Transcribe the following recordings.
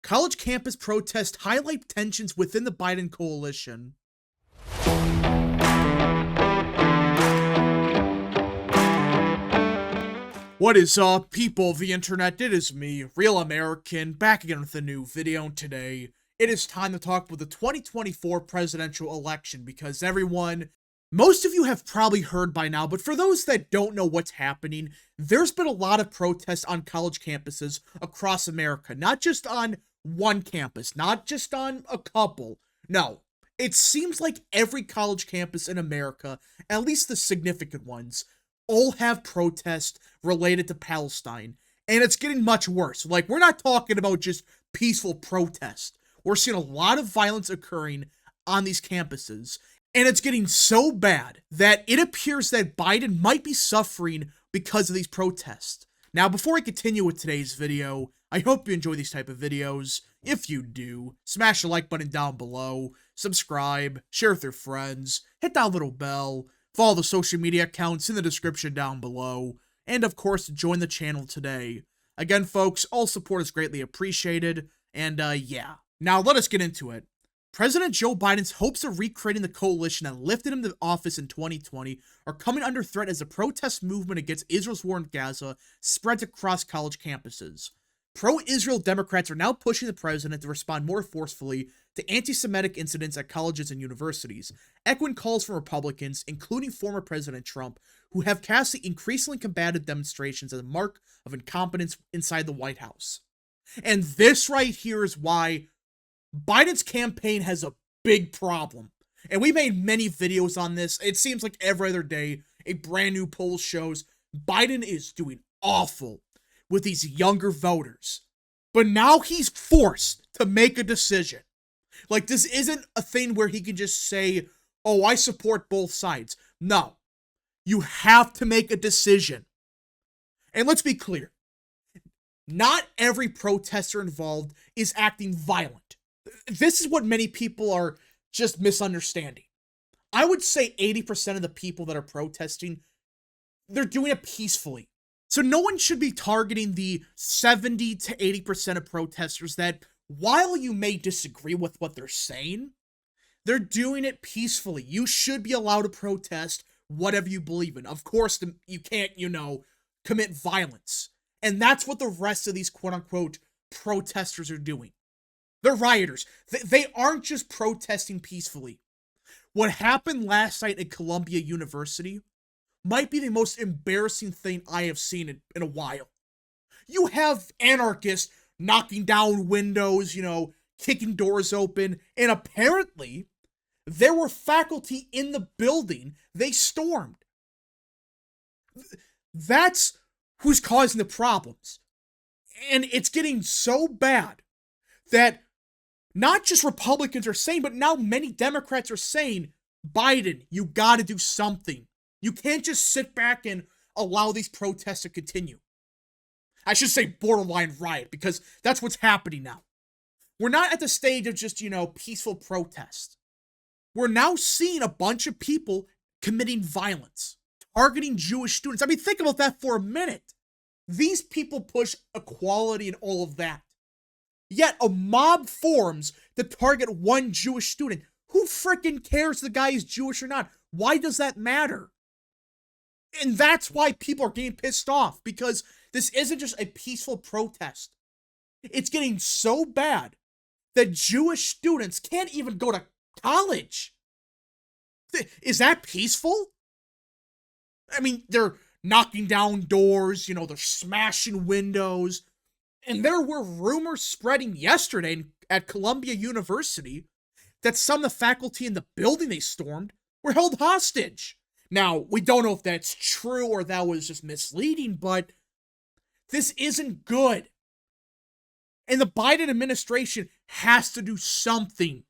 College campus protests highlight tensions within the Biden coalition. What is up, people of the internet? It is me, Real American, back again with a new video. Today, it is time to talk about the 2024 presidential election because most of you have probably heard by now, but for those that don't know what's happening, there's been a lot of protests on college campuses across America, not just on one campus, not just on a couple. No, it seems like every college campus in America, at least the significant ones, all have protests related to Palestine, and it's getting much worse. Like, we're not talking about just peaceful protest. We're seeing a lot of violence occurring on these campuses, and it's getting so bad that it appears that Biden might be suffering because of these protests. Now, before I continue with today's video, I hope you enjoy these type of videos. If you do, smash the like button down below, subscribe, share with your friends, hit that little bell, follow the social media accounts in the description down below, and of course, join the channel today. Again, folks, all support is greatly appreciated, and yeah. Now, let us get into it. President Joe Biden's hopes of recreating the coalition that lifted him to office in 2020 are coming under threat as the protest movement against Israel's war in Gaza spreads across college campuses. Pro-Israel Democrats are now pushing the president to respond more forcefully to anti-Semitic incidents at colleges and universities, echoing calls from Republicans, including former President Trump, who have cast the increasingly combative demonstrations as a mark of incompetence inside the White House. And this right here is why Biden's campaign has a big problem. And we made many videos on this. It seems like every other day, a brand new poll shows Biden is doing awful with these younger voters. But now he's forced to make a decision. Like, this isn't a thing where he can just say, oh, I support both sides. No. You have to make a decision. And let's be clear. Not every protester involved is acting violent. This is what many people are just misunderstanding. I would say 80% of the people that are protesting, they're doing it peacefully. So no one should be targeting the 70 to 80% of protesters that, while you may disagree with what they're saying, they're doing it peacefully. You should be allowed to protest whatever you believe in. Of course, you can't, commit violence. And that's what the rest of these quote-unquote protesters are doing. They're rioters. They aren't just protesting peacefully. What happened last night at Columbia University might be the most embarrassing thing I have seen in a while. You have anarchists knocking down windows, kicking doors open, and apparently there were faculty in the building they stormed. That's who's causing the problems. And it's getting so bad that not just Republicans are saying, but now many Democrats are saying, Biden, you gotta do something. You can't just sit back and allow these protests to continue. I should say borderline riot, because that's what's happening now. We're not at the stage of just, peaceful protest. We're now seeing a bunch of people committing violence, targeting Jewish students. I mean, think about that for a minute. These people push equality and all of that. Yet a mob forms to target one Jewish student. Who freaking cares if the guy is Jewish or not? Why does that matter? And that's why people are getting pissed off, because this isn't just a peaceful protest. It's getting so bad that Jewish students can't even go to college. Is that peaceful? I mean, they're knocking down doors, they're smashing windows. And there were rumors spreading yesterday at Columbia University that some of the faculty in the building they stormed were held hostage. Now, we don't know if that's true or that was just misleading, but this isn't good. And the Biden administration has to do something.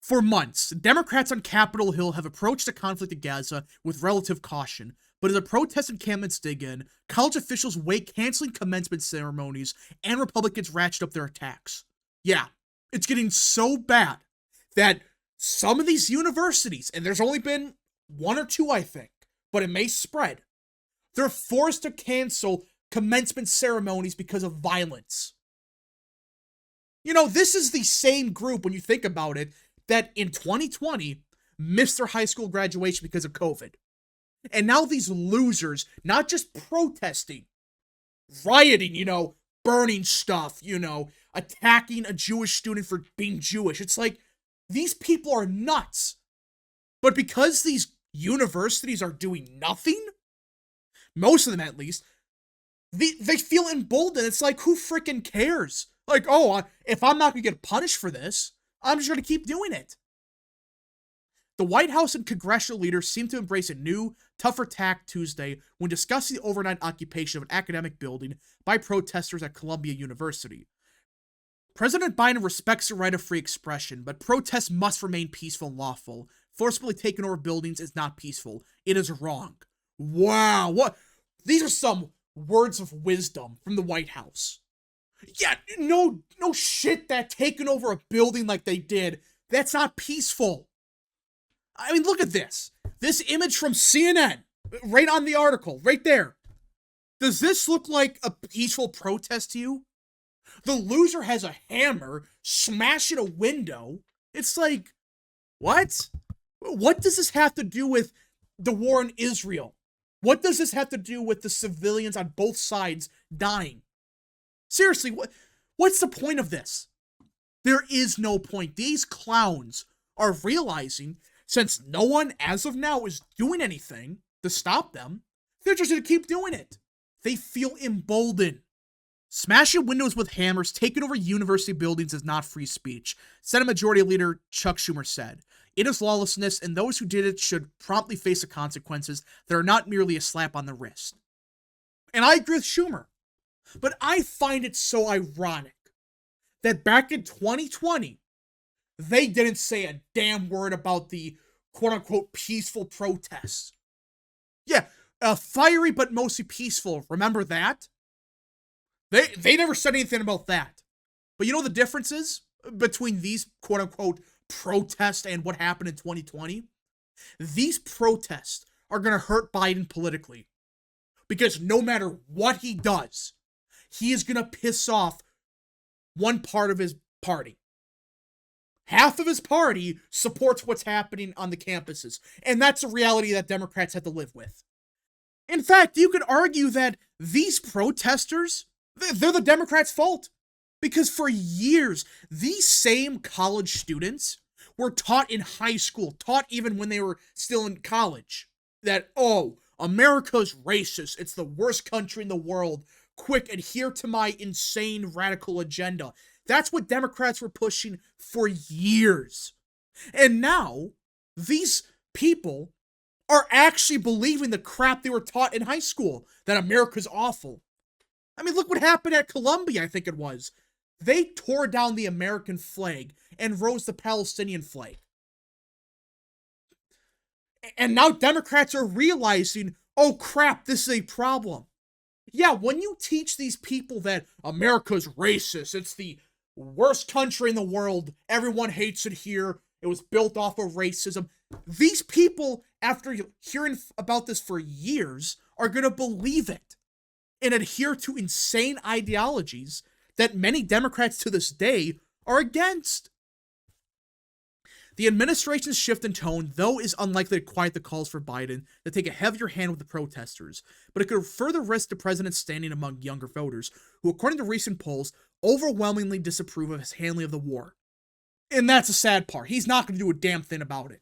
For months, Democrats on Capitol Hill have approached the conflict in Gaza with relative caution, but as the protests and encampments dig in, college officials weigh canceling commencement ceremonies, and Republicans ratchet up their attacks. Yeah, it's getting so bad that some of these universities, and there's only been one or two, I think, but it may spread, they're forced to cancel commencement ceremonies because of violence. This is the same group, when you think about it, that in 2020 missed their high school graduation because of COVID. And now these losers, not just protesting, rioting, burning stuff, attacking a Jewish student for being Jewish. It's like, these people are nuts. But because these universities are doing nothing, most of them at least, they feel emboldened. It's like, who freaking cares? Like, if I'm not going to get punished for this, I'm just going to keep doing it. The White House and congressional leaders seem to embrace a new, tougher tack Tuesday when discussing the overnight occupation of an academic building by protesters at Columbia University. President Biden respects the right of free expression, but protests must remain peaceful and lawful. Forcibly taking over buildings is not peaceful. It is wrong. Wow, what? These are some words of wisdom from the White House. Yeah, no shit that taking over a building like they did, that's not peaceful. I mean, look at this. This image from CNN, right on the article, right there. Does this look like a peaceful protest to you? The loser has a hammer, smashing a window. It's like, what? What does this have to do with the war in Israel? What does this have to do with the civilians on both sides dying? Seriously, what's the point of this? There is no point. These clowns are realizing, since no one as of now is doing anything to stop them, they're just going to keep doing it. They feel emboldened. Smashing windows with hammers, taking over university buildings is not free speech, Senate Majority Leader Chuck Schumer said. It is lawlessness, and those who did it should promptly face the consequences that are not merely a slap on the wrist. And I agree with Schumer. But I find it so ironic that back in 2020, they didn't say a damn word about the quote-unquote peaceful protests. Yeah, fiery but mostly peaceful. Remember that? They never said anything about that. But you know the differences between these quote-unquote protests and what happened in 2020? These protests are going to hurt Biden politically. Because no matter what he does, he is going to piss off one part of his party. Half of his party supports what's happening on the campuses. And that's a reality that Democrats have to live with. In fact, you could argue that these protesters, they're the Democrats' fault. Because for years, these same college students were taught in high school, taught even when they were still in college, that, America's racist. It's the worst country in the world. Quick, adhere to my insane radical agenda. That's what Democrats were pushing for years. And now, these people are actually believing the crap they were taught in high school, that America's awful. I mean, look what happened at Columbia, I think it was. They tore down the American flag and rose the Palestinian flag. And now Democrats are realizing, oh crap, this is a problem. Yeah, when you teach these people that America's racist, it's the worst country in the world, everyone hates it here, it was built off of racism, these people, after hearing about this for years, are going to believe it and adhere to insane ideologies that many Democrats to this day are against. The administration's shift in tone, though, is unlikely to quiet the calls for Biden to take a heavier hand with the protesters, but it could further risk the president's standing among younger voters, who, according to recent polls, overwhelmingly disapprove of his handling of the war. And that's the sad part. He's not going to do a damn thing about it.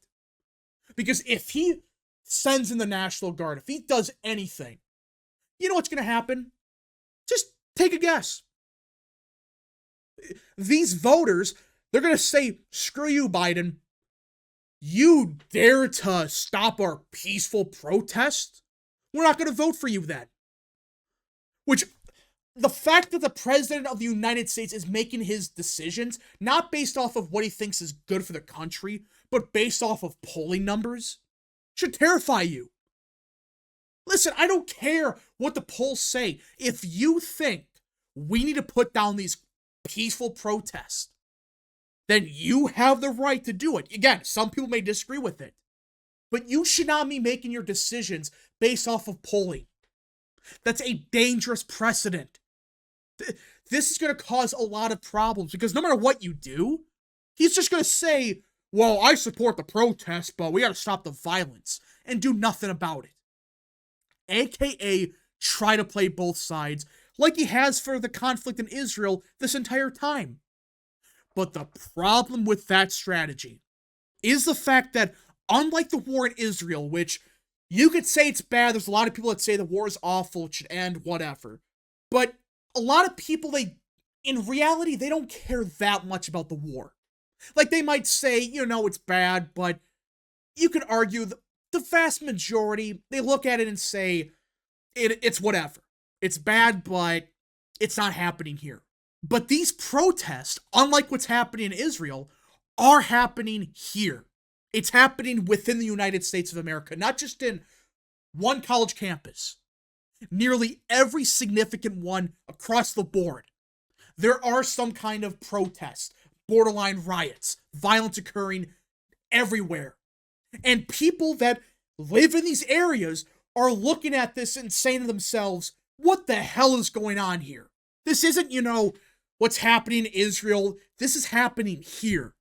Because if he sends in the National Guard, if he does anything, you know what's going to happen? Just take a guess. These voters, they're going to say, screw you, Biden. You dare to stop our peaceful protest? We're not going to vote for you then. Which, the fact that the president of the United States is making his decisions, not based off of what he thinks is good for the country, but based off of polling numbers, should terrify you. Listen, I don't care what the polls say. If you think we need to put down these peaceful protests, then you have the right to do it. Again, some people may disagree with it, but you should not be making your decisions based off of polling. That's a dangerous precedent. This is going to cause a lot of problems because no matter what you do, he's just going to say, well, I support the protest, but we got to stop the violence and do nothing about it. AKA try to play both sides like he has for the conflict in Israel this entire time. But the problem with that strategy is the fact that, unlike the war in Israel, which you could say it's bad, there's a lot of people that say the war is awful, it should end, whatever. But a lot of people, in reality, they don't care that much about the war. Like, they might say, it's bad, but you could argue the vast majority, they look at it and say, it's whatever. It's bad, but it's not happening here. But these protests, unlike what's happening in Israel, are happening here. It's happening within the United States of America, not just in one college campus. Nearly every significant one across the board. There are some kind of protests, borderline riots, violence occurring everywhere. And people that live in these areas are looking at this and saying to themselves, what the hell is going on here? This isn't, what's happening in Israel. This is happening here.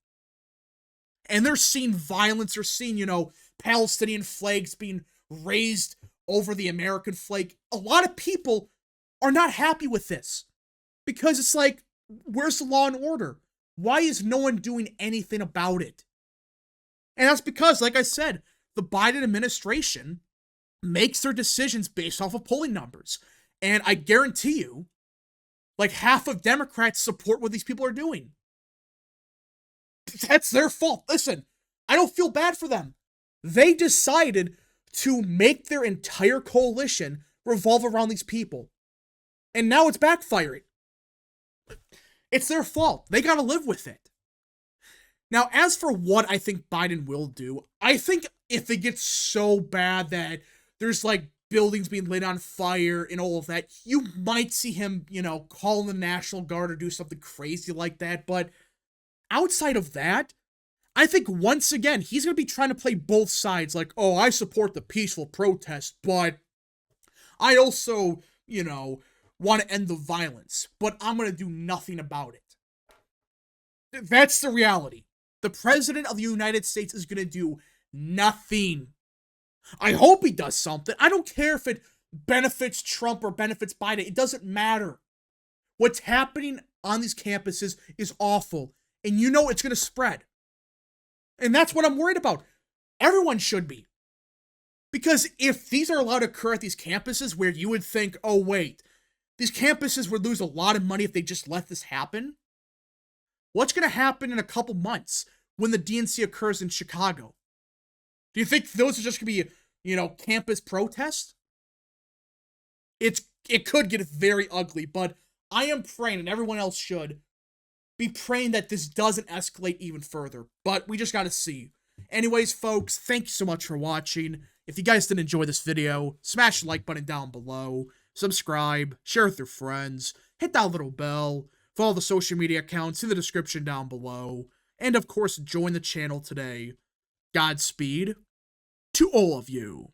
And they're seeing violence. They're seeing, Palestinian flags being raised over the American flag. A lot of people are not happy with this because it's like, where's the law and order? Why is no one doing anything about it? And that's because, like I said, the Biden administration makes their decisions based off of polling numbers. And I guarantee you, like half of Democrats support what these people are doing. That's their fault. Listen, I don't feel bad for them. They decided to make their entire coalition revolve around these people. And now it's backfiring. It's their fault. They gotta live with it. Now, as for what I think Biden will do, I think if it gets so bad that there's buildings being lit on fire and all of that, you might see him, call in the National Guard or do something crazy like that. But outside of that, I think once again, he's going to be trying to play both sides. Like, oh, I support the peaceful protest, but I also, want to end the violence. But I'm going to do nothing about it. That's the reality. The president of the United States is going to do nothing. I hope he does something. I don't care if it benefits Trump or benefits Biden. It doesn't matter. What's happening on these campuses is awful. And it's going to spread. And that's what I'm worried about. Everyone should be. Because if these are allowed to occur at these campuses where you would think, oh wait, these campuses would lose a lot of money if they just let this happen, what's going to happen in a couple months when the DNC occurs in Chicago? Do you think those are just going to be, campus protests? It could get very ugly, but I am praying, and everyone else should, be praying that this doesn't escalate even further. But we just got to see. Anyways, folks, thank you so much for watching. If you guys did enjoy this video, smash the like button down below, subscribe, share with your friends, hit that little bell, follow the social media accounts in the description down below, and of course, join the channel today. Godspeed to all of you.